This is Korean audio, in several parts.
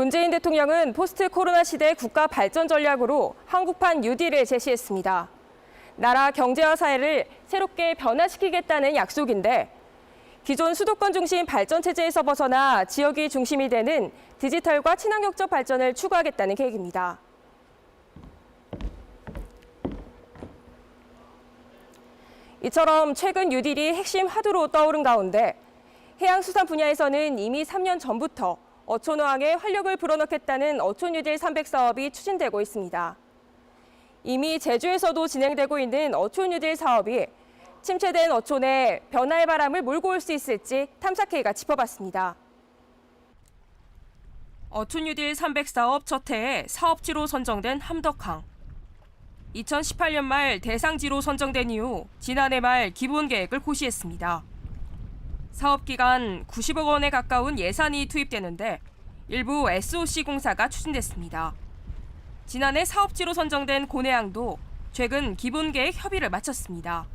문재인 대통령은 포스트 코로나 시대 국가 발전 전략으로 한국판 뉴딜을 제시했습니다. 나라 경제와 사회를 새롭게 변화시키겠다는 약속인데 기존 수도권 중심 발전 체제에서 벗어나 지역이 중심이 되는 디지털과 친환경적 발전을 추구하겠다는 계획입니다. 이처럼 최근 뉴딜이 핵심 화두로 떠오른 가운데 해양수산 분야에서는 이미 3년 전부터 어촌어항에 활력을 불어넣겠다는 어촌뉴딜 300 사업이 추진되고 있습니다. 이미 제주에서도 진행되고 있는 어촌뉴딜 사업이 침체된 어촌에 변화의 바람을 몰고 올 수 있을지 탐사K가 짚어봤습니다. 어촌뉴딜 300 사업 첫 해에 사업지로 선정된 함덕항. 2018년 말 대상지로 선정된 이후 지난해 말 기본 계획을 고시했습니다. 사업 기간 90억 원에 가까운 예산이 투입되는데 일부 SOC 공사가 추진됐습니다. 지난해 사업지로 선정된 고내항도 최근 기본 계획 협의를 마쳤습니다.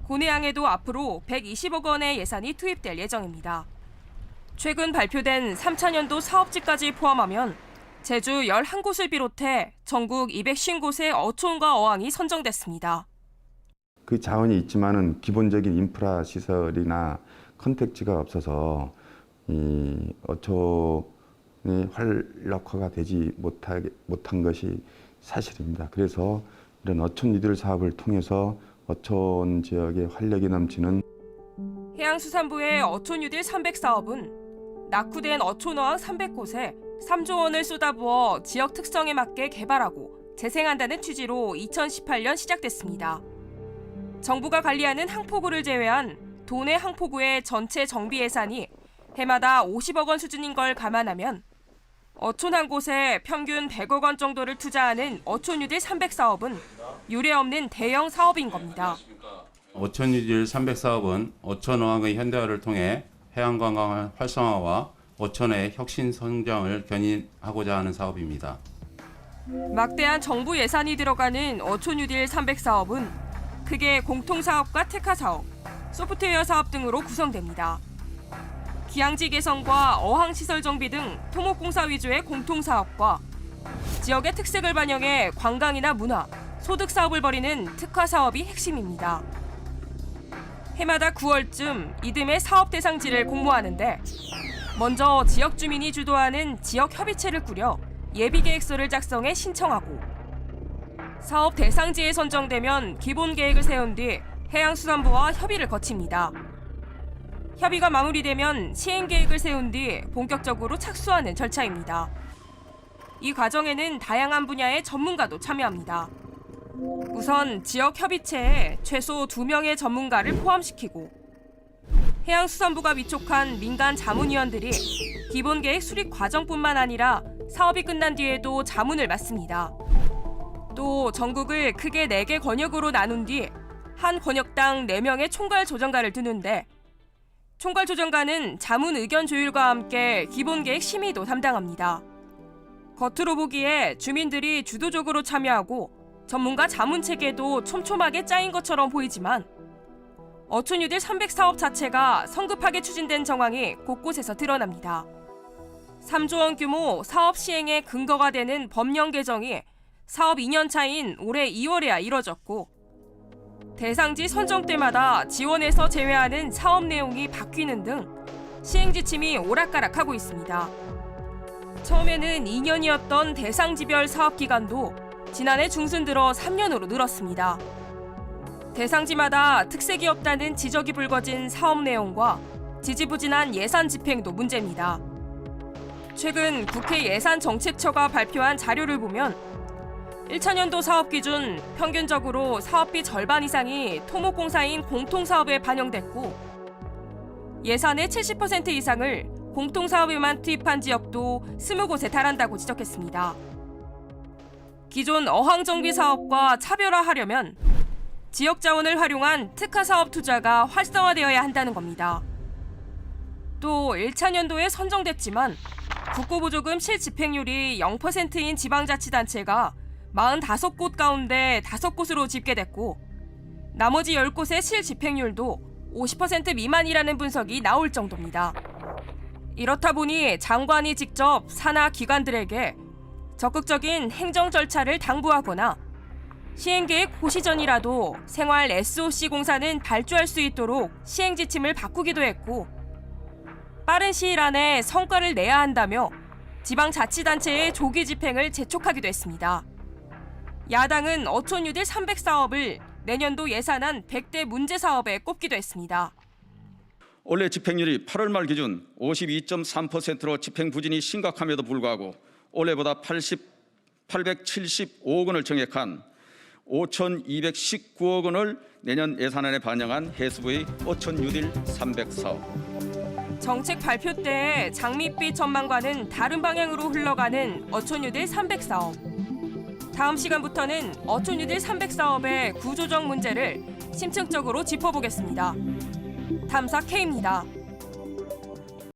고내항에도 앞으로 120억 원의 예산이 투입될 예정입니다. 최근 발표된 3차년도 사업지까지 포함하면 제주 11곳을 비롯해 전국 250곳의 어촌과 어항이 선정됐습니다. 그 자원이 있지만은 기본적인 인프라 시설이나 컨택지가 없어서 이 어촌이 활력화가 되지 못한 것이 사실입니다. 그래서 이런 어촌 뉴딜 사업을 통해서 어촌 지역의 활력이 넘치는 해양수산부의 어촌 뉴딜 300 사업은 낙후된 어촌어항 300곳에 3조 원을 쏟아부어 지역 특성에 맞게 개발하고 재생한다는 취지로 2018년 시작됐습니다. 정부가 관리하는 항포구를 제외한 도내 항포구의 전체 정비 예산이 해마다 50억 원 수준인 걸 감안하면 어촌 한 곳에 평균 100억 원 정도를 투자하는 어촌 뉴딜 300 사업은 유례 없는 대형 사업인 겁니다. 어촌 뉴딜 300 사업은 어촌 어항의 현대화를 통해 해양 관광 활성화와 어촌의 혁신 성장을 견인하고자 하는 사업입니다. 막대한 정부 예산이 들어가는 어촌 뉴딜 300 사업은 크게 공통사업과 특화사업, 소프트웨어 사업 등으로 구성됩니다. 기항지 개선과 어항시설 정비 등 토목공사 위주의 공통사업과 지역의 특색을 반영해 관광이나 문화, 소득 사업을 벌이는 특화사업이 핵심입니다. 해마다 9월쯤 이듬해 사업 대상지를 공모하는데 먼저 지역 주민이 주도하는 지역 협의체를 꾸려 예비계획서를 작성해 신청하고 사업 대상지에 선정되면 기본 계획을 세운 뒤 해양수산부와 협의를 거칩니다. 협의가 마무리되면 시행 계획을 세운 뒤 본격적으로 착수하는 절차입니다. 이 과정에는 다양한 분야의 전문가도 참여합니다. 우선 지역 협의체에 최소 2명의 전문가를 포함시키고 해양수산부가 위촉한 민간 자문위원들이 기본 계획 수립 과정뿐만 아니라 사업이 끝난 뒤에도 자문을 맡습니다. 또 전국을 크게 4개 권역으로 나눈 뒤 한 권역당 4명의 총괄 조정가를 두는데 총괄 조정가는 자문 의견 조율과 함께 기본 계획 심의도 담당합니다. 겉으로 보기에 주민들이 주도적으로 참여하고 전문가 자문 체계도 촘촘하게 짜인 것처럼 보이지만 어촌 뉴딜 300 사업 자체가 성급하게 추진된 정황이 곳곳에서 드러납니다. 3조 원 규모 사업 시행의 근거가 되는 법령 개정이 사업 2년 차인 올해 2월에야 이뤄졌고 대상지 선정 때마다 지원에서 제외하는 사업 내용이 바뀌는 등 시행 지침이 오락가락하고 있습니다. 처음에는 2년이었던 대상지별 사업 기간도 지난해 중순 들어 3년으로 늘었습니다. 대상지마다 특색이 없다는 지적이 불거진 사업 내용과 지지부진한 예산 집행도 문제입니다. 최근 국회 예산정책처가 발표한 자료를 보면 1차년도 사업 기준 평균적으로 사업비 절반 이상이 토목공사인 공통사업에 반영됐고 예산의 70% 이상을 공통사업에만 투입한 지역도 20곳에 달한다고 지적했습니다. 기존 어항정비 사업과 차별화하려면 지역 자원을 활용한 특화사업 투자가 활성화되어야 한다는 겁니다. 또 1차년도에 선정됐지만 국고보조금 실집행률이 0%인 지방자치단체가 45곳 가운데 5곳으로 집계됐고 나머지 10곳의 실집행률도 50% 미만이라는 분석이 나올 정도입니다. 이렇다 보니 장관이 직접 산하 기관들에게 적극적인 행정 절차를 당부하거나 시행계획 고시 전이라도 생활 SOC 공사는 발주할 수 있도록 시행 지침을 바꾸기도 했고 빠른 시일 안에 성과를 내야 한다며 지방자치단체의 조기 집행을 재촉하기도 했습니다. 야당은 어촌뉴딜 300사업을 내년도 예산안 100대 문제 사업에 꼽기도 했습니다. 올해 집행률이 8월 말 기준 52.3%로 집행 부진이 심각함에도 불구하고 올해보다 875억 원을 정액한 5,219억 원을 내년 예산안에 반영한 해수부의 어촌 뉴딜 300사업. 정책 발표 때 장밋빛 전망과는 다른 방향으로 흘러가는 어촌뉴딜 300사업. 다음 시간부터는 어촌뉴딜 300사업의 구조적 문제를 심층적으로 짚어보겠습니다. 탐사 K입니다.